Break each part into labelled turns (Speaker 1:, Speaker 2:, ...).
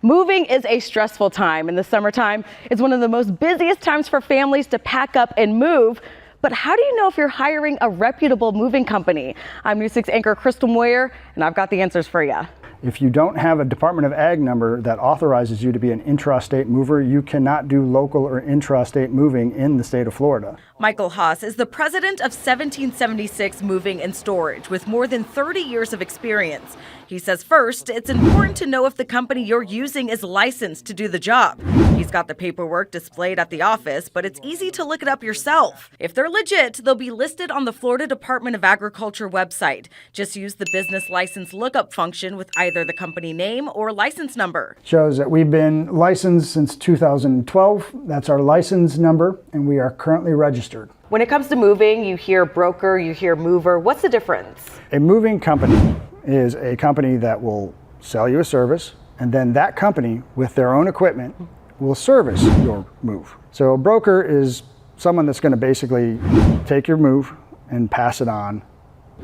Speaker 1: Moving is a stressful time in the summertime. It's one of the most busiest times for families to pack up and move. But how do you know if you're hiring a reputable moving company? I'm News 6 anchor Crystal Moyer, and I've got the answers for you.
Speaker 2: If you don't have a Department of Ag number that authorizes you to be an intrastate mover, you cannot do local or intrastate moving in the state of Florida.
Speaker 1: Michael Haas is the president of 1776 Moving and Storage with more than 30 years of experience. He says first, it's important to know if the company you're using is licensed to do the job. He's got the paperwork displayed at the office, but it's easy to look it up yourself. If they're legit, they'll be listed on the Florida Department of Agriculture website. Just use the business license lookup function with either the company name or license number.
Speaker 2: Shows that we've been licensed since 2012. That's our license number, and we are currently registered.
Speaker 1: When it comes to moving, you hear broker, you hear mover. What's the difference?
Speaker 2: A moving company is a company that will sell you a service, and then that company, with their own equipment, will service your move. So a broker is someone that's going to basically take your move and pass it on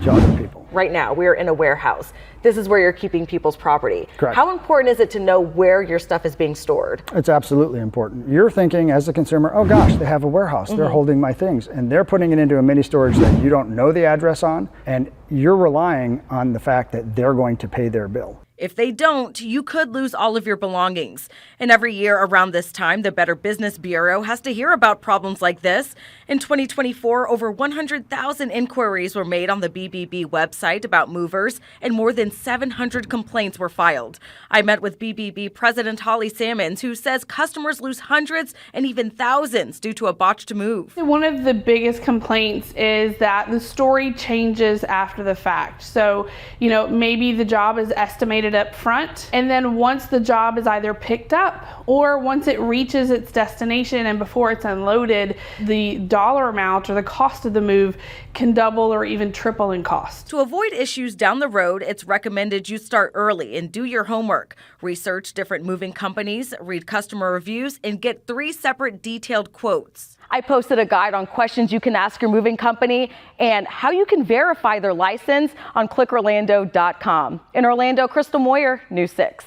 Speaker 2: to other people.
Speaker 1: Right now, we're in a warehouse. This is where you're keeping people's property.
Speaker 2: Correct.
Speaker 1: How important is it to know where your stuff is being stored?
Speaker 2: It's absolutely important. You're thinking as a consumer, oh gosh, they have a warehouse. They're holding my things. And they're putting it into a mini storage that you don't know the address on. And you're relying on the fact that they're going to pay their bill.
Speaker 1: If they don't, you could lose all of your belongings. And every year around this time, the Better Business Bureau has to hear about problems like this. In 2024, over 100,000 inquiries were made on the BBB website about movers, and more than 700 complaints were filed. I met with BBB President Holly Sammons, who says customers lose hundreds and even thousands due to a botched move.
Speaker 3: One of the biggest complaints is that the story changes after the fact. So, maybe the job is estimated up front, and then once the job is either picked up or once it reaches its destination and before it's unloaded, the dollar amount or the cost of the move can double or even triple in cost.
Speaker 1: To avoid issues down the road, it's recommended you start early and do your homework. Research different moving companies, read customer reviews, and get 3 separate detailed quotes. I posted a guide on questions you can ask your moving company and how you can verify their license on clickorlando.com. In Orlando, Crystal Moyer, News 6.